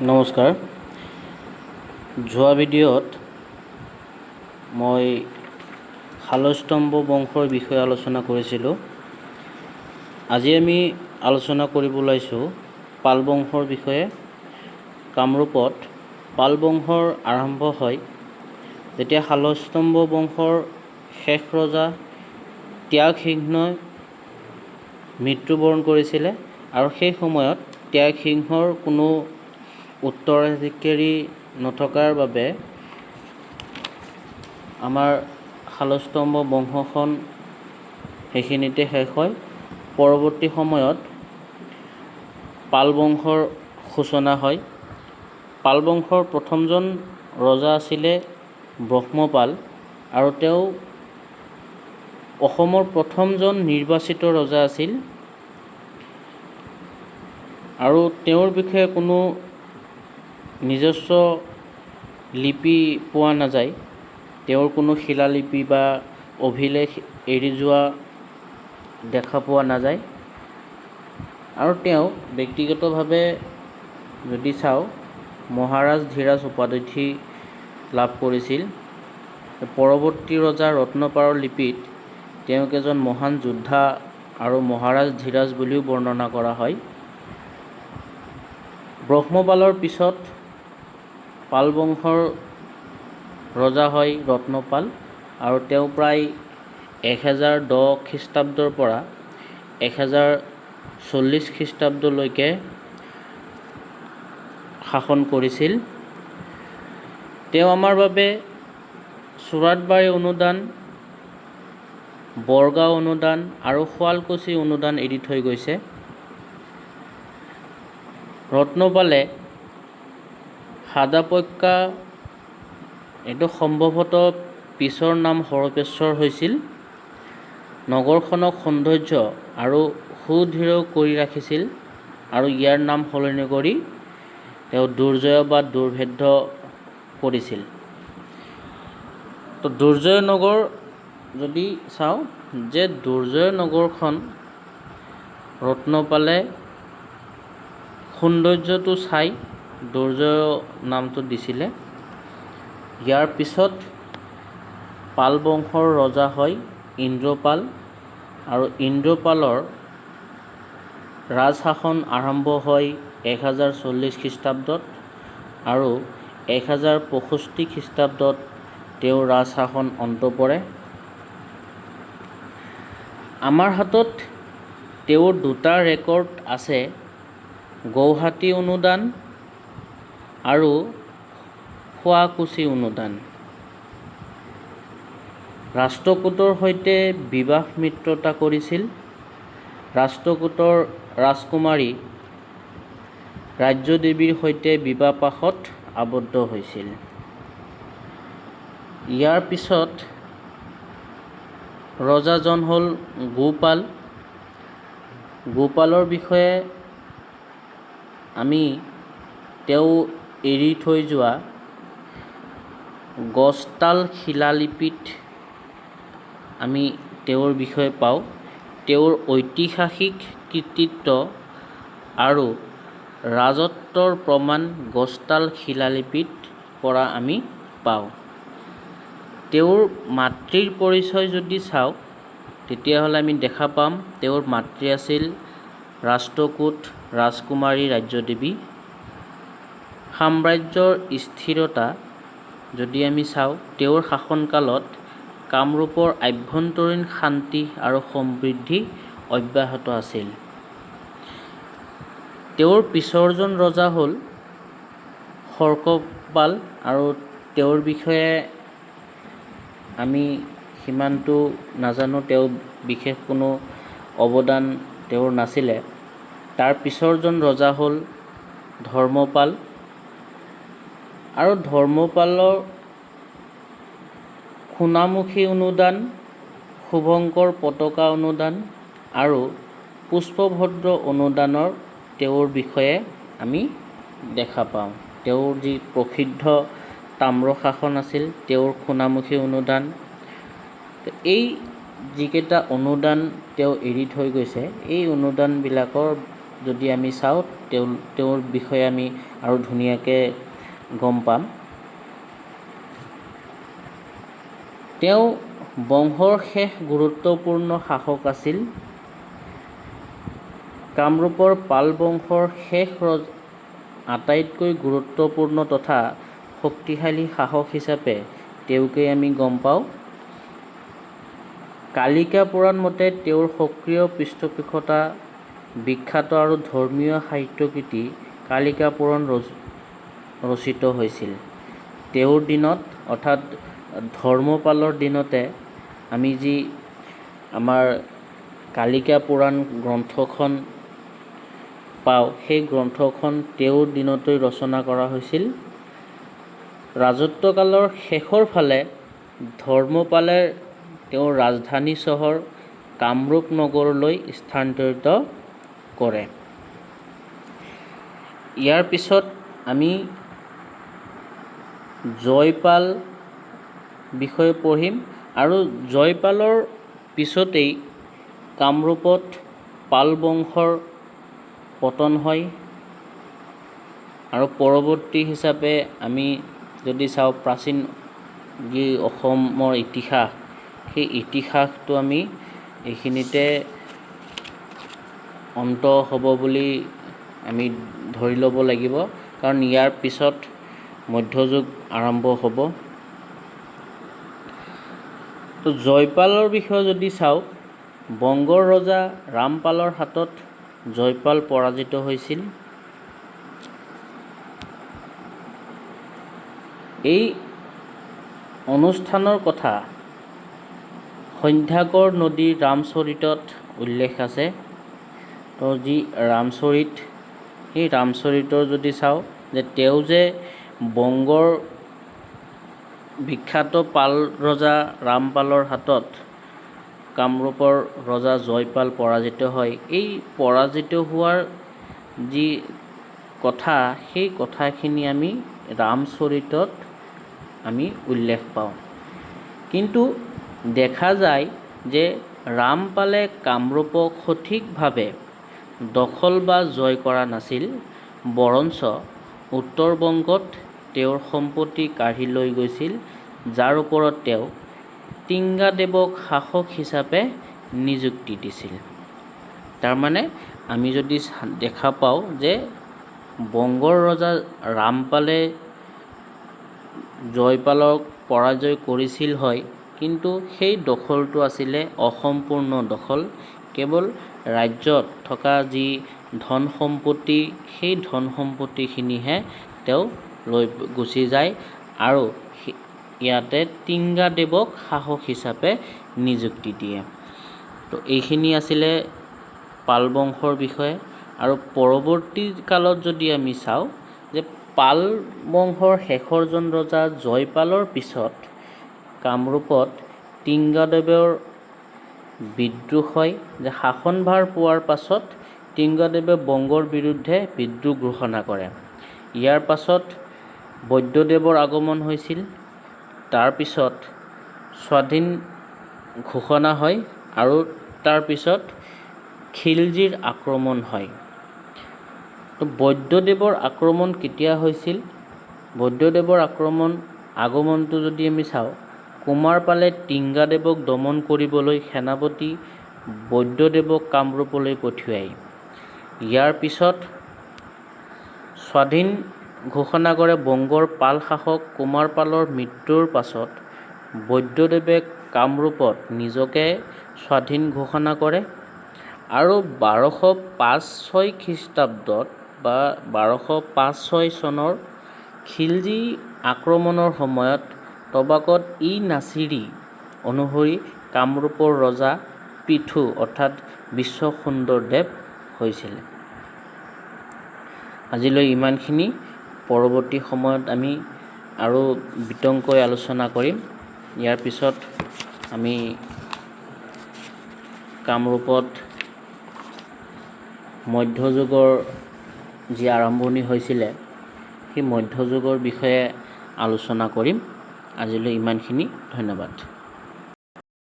নমস্কাৰ। যোৱা ভিডিঅ'ত মই শালস্তম্ভ বংশৰ বিষয়ে আলোচনা কৰিছিলোঁ। আজি আমি আলোচনা কৰিব ওলাইছোঁ পাল বংশৰ বিষয়ে। কামৰূপত পাল বংশৰ আৰম্ভ হয় যেতিয়া শালস্তম্ভ বংশৰ শেষ ৰজা ত্যাগসিংহই মৃত্যুবৰণ কৰিছিলে আৰু সেই সময়ত ত্যাগসিংহৰ কোনো উত্তৰাধিকাৰী নথকাৰ বাবে আমাৰ শালস্তম্ভ বংশখন সেইখিনিতে শেষ হয়। পৰৱৰ্তী সময়ত পাল বংশৰ সূচনা হয়। পাল বংশৰ প্ৰথমজন ৰজা আছিলে ব্ৰহ্মপাল আৰু তেওঁ অসমৰ প্ৰথমজন নিৰ্বাচিত ৰজা আছিল আৰু তেওঁৰ বিষয়ে কোনো নিজস্ব লিপি পোৱা নাযায়। তেওঁৰ কোনো শিলালিপি বা অভিলেখ এৰি যোৱা দেখা পোৱা নাযায় আৰু তেওঁ ব্যক্তিগতভাৱে যদি চাওঁ মহাৰাজ ধীৰাজ উপাধি লাভ কৰিছিল। পৰৱৰ্তী ৰজা ৰত্নপালৰ লিপিত তেওঁক এজন মহান যোদ্ধা আৰু মহাৰাজ ধীৰাজ বুলিও বৰ্ণনা কৰা হয়। ব্ৰহ্মপালৰ পিছত পাল বংশৰ ৰজা হয় ৰত্নপাল আৰু তেওঁ প্ৰায় 1010 খ্ৰীষ্টাব্দৰ পৰা 1040 খ্ৰীষ্টাব্দলৈকে শাসন কৰিছিল। তেওঁ আমাৰ বাবে চুৰাটবাৰী অনুদান, বৰগাঁও অনুদান আৰু শুৱালকুছি অনুদান এৰি থৈ গৈছে। ৰত্নপালে হাদাপত্যা, এইটো সম্ভৱতঃ পিছৰ নাম হৰপেশ্বৰ হৈছিল, নগৰখনক সৌন্দৰ্য আৰু সুদৃঢ় কৰি ৰাখিছিল আৰু ইয়াৰ নাম সলনি কৰি তেওঁ দুৰ্জয় বা দুৰ্ভেদ্য কৰিছিল। তো দুৰ্জয় নগৰ যদি চাওঁ যে দুৰ্জয় নগৰখন ৰত্নপালে সৌন্দৰ্যটো চাই দুৰ্জয় নামটো দিছিলে। ইয়াৰ পিছত পাল বংশৰ ৰজা হয় ইন্দ্ৰপাল আৰু ইন্দ্ৰপালৰ ৰাজশাসন আৰম্ভ হয় 1040 খ্ৰীষ্টাব্দত আৰু 1065 খ্ৰীষ্টাব্দত তেওঁৰ ৰাজশাসন অন্ত পৰে। আমাৰ হাতত তেওঁৰ দুটা ৰেকৰ্ড আছে, গুৱাহাটী অনুদান আৰু শুৱালকুছি অনুদান। ৰাষ্ট্ৰকূটৰ সৈতে বিবাহ মিত্ৰতা কৰিছিল। ৰাষ্ট্ৰকূটৰ ৰাজকুমাৰী ৰাজ্যদেৱীৰ সৈতে বিবাহপাশত আবদ্ধ হৈছিল। ইয়াৰ পিছত ৰজাজন হ'ল গোপাল। গোপালৰ বিষয়ে আমি তেওঁ এৰি থৈ যোৱা গছতাল শিলালিপিত আমি তেওঁৰ বিষয়ে পাওঁ। তেওঁৰ ঐতিহাসিক কৃতিত্ব আৰু ৰাজত্বৰ প্ৰমাণ গছতাল শিলালিপিত পৰা আমি পাওঁ। তেওঁৰ মাতৃৰ পৰিচয় যদি চাওঁ তেতিয়াহ'লে আমি দেখা পাম তেওঁৰ মাতৃ আছিল ৰাষ্ট্ৰকূট ৰাজকুমাৰী ৰাজ্যদেৱী। সাম্ৰাজ্যৰ স্থিৰতা যদি আমি চাওঁ তেওঁৰ শাসনকালত কামৰূপৰ আভ্যন্তৰীণ শান্তি আৰু সমৃদ্ধি অব্যাহত আছিল। তেওঁৰ পিছৰজন ৰজা হ'ল হৰ্ষপাল আৰু তেওঁৰ বিষয়ে আমি সিমানটো নাজানো, তেওঁ বিশেষ কোনো অৱদান তেওঁৰ নাছিলে। তাৰ পিছৰজন ৰজা হ'ল ধৰ্মপাল আৰু ধৰ্মপালৰ সোণামুখী অনুদান, শুভঙ্কৰ পতাকা অনুদান আৰু পুষ্পভদ্ৰ অনুদানৰ তেওঁৰ বিষয়ে আমি দেখা পাওঁ। তেওঁৰ যি প্ৰসিদ্ধ তাম্ৰশাসন আছিল, তেওঁৰ সোণামুখী অনুদান, এই যিকেইটা অনুদান তেওঁ এৰি থৈ গৈছে এই অনুদানবিলাকৰ যদি আমি চাওঁ তেওঁৰ বিষয়ে আমি আৰু ধুনীয়াকৈ গম পাম। তেওঁ বংশৰ শেষ গুৰুত্বপূৰ্ণ শাসক আছিল। কামৰূপৰ পাল বংশৰ শেষ আটাইতকৈ গুৰুত্বপূৰ্ণ তথা শক্তিশালী শাসক হিচাপে তেওঁকেই আমি গম পাওঁ। কালিকা পুৰাণ মতে তেওঁৰ সক্ৰিয় পৃষ্ঠপোষকতা বিখ্যাত আৰু ধৰ্মীয় সাহিত্যকৃতি কালিকা পুৰাণ ৰচিত হৈছিল। তেওঁৰ দিনত অৰ্থাৎ ধৰ্মপালৰ দিনতে আমি যি আমাৰ কালিকা পুৰাণ গ্ৰন্থখন পাওঁ, সেই গ্ৰন্থখন তেওঁৰ দিনতেই ৰচনা কৰা হৈছিল। ৰাজত্বকালৰ শেষৰ ফালে ধৰ্মপালে তেওঁৰ ৰাজধানী চহৰ কামৰূপ নগৰলৈ স্থানান্তৰিত কৰে। ইয়াৰ পিছত আমি জয়পাল বিষয়ে পঢ়িম আৰু জয়পালৰ পিছতেই কামৰূপত পাল বংশৰ পতন হয়। আৰু পৰৱৰ্তী হিচাপে আমি যদি চাওঁ প্ৰাচীন যি অসমৰ ইতিহাস, সেই ইতিহাসটো আমি এইখিনিতে অন্ত হ'ব বুলি আমি ধৰি ল'ব লাগিব, কাৰণ ইয়াৰ পিছত মধ্যযুগ আৰম্ভ হ'ব। তো জয়পালৰ বিষয়ে যদি চাওঁ, বংগৰ ৰজা ৰামপালৰ হাতত জয়পাল পৰাজিত হৈছিল। এই অনুষ্ঠানৰ কথা সন্ধ্যাকৰ নদীৰ ৰামচৰিতত উল্লেখ আছে। তো যি ৰামচৰিত, সেই ৰামচৰিতৰ যদি চাওঁ যে তেওঁ যে বংগৰ বিখ্যাত পাল ৰজা ৰামপালৰ হাতত কামৰূপৰ ৰজা জয়পাল পৰাজিত হয়, এই পৰাজিত হোৱাৰ যি কথা, সেই কথাখিনি আমি ৰামচৰিতত আমি উল্লেখ পাওঁ। কিন্তু দেখা যায় যে ৰামপালে কামৰূপক সঠিকভাৱে দখল বা জয় কৰা নাছিল, বৰঞ্চ উত্তৰ-বংগত তেওঁৰ সম্পত্তি কাঢ়ি লৈ গৈছিল, যাৰ ওপৰত তেওঁ টিংগাদেৱক শাসক হিচাপে নিযুক্তি দিছিল। তাৰমানে আমি যদি দেখা পাওঁ যে বংগৰ ৰজা ৰামপালে জয়পালক পৰাজয় কৰিছিল হয়, কিন্তু সেই দখলটো আছিলে অসম্পূৰ্ণ দখল। কেৱল ৰাজ্যত থকা যি ধন সম্পত্তি, সেই ধন সম্পত্তিখিনিহে তেওঁ লৈ গুচি যায় আৰু ইয়াতে টিংগাদেৱক শাসক হিচাপে নিযুক্তি দিয়ে। তো এইখিনি আছিলে পাল বংশৰ বিষয়ে। আৰু পৰৱৰ্তী কালত যদি আমি চাওঁ যে পাল বংশৰ শেষৰজন ৰজা জয়পালৰ পিছত কামৰূপত টিংগাদেৱৰ বিদ্ৰোহ হয়। যে শাসনভাৰ পোৱাৰ পাছত টিংগাদেৱে বংগৰ বিৰুদ্ধে বিদ্ৰোহ ঘোষণা কৰে। ইয়াৰ পাছত বৈদ্যদেৱৰ আগমন হৈছিল। তাৰপিছত স্বাধীন ঘোষণা হয় আৰু তাৰপিছত খিলজীৰ আক্ৰমণ হয়। তো বৈদ্যদেৱৰ আক্ৰমণ কেতিয়া হৈছিল? বৈদ্যদেৱৰ আগমনটো যদি আমি চাওঁ, কুমাৰপালে টিংগাদেৱক দমন কৰিবলৈ সেনাপতি বৈদ্যদেৱক কামৰূপলৈ পঠিয়ায়। ইয়াৰ পিছত স্বাধীন ঘোষণা কৰে। বংগৰ পাল শাসক কুমাৰপালৰ মৃত্যুৰ পাছত বৈদ্যদেৱে কামৰূপত নিজকে স্বাধীন ঘোষণা কৰে আৰু 1205-6 খ্ৰীষ্টাব্দত বা 1205-6 চনৰ খিলজী আক্ৰমণৰ সময়ত তবাকত-ই-নাছিৰী অনুসৰি কামৰূপৰ ৰজা পৃথু অৰ্থাৎ বিশ্বসুন্দৰদেৱ হৈছিল। আজিলৈ ইমানখিনি। পৰৱৰ্তী সময়ত আমি আৰু বিতংকৈ আলোচনা কৰিম। ইয়াৰ পিছত আমি কামৰূপত মধ্যযুগৰ যি আৰম্ভণি হৈছিলে, সেই মধ্যযুগৰ বিষয়ে আলোচনা কৰিম। আজিলৈ ইমানখিনি। ধন্যবাদ।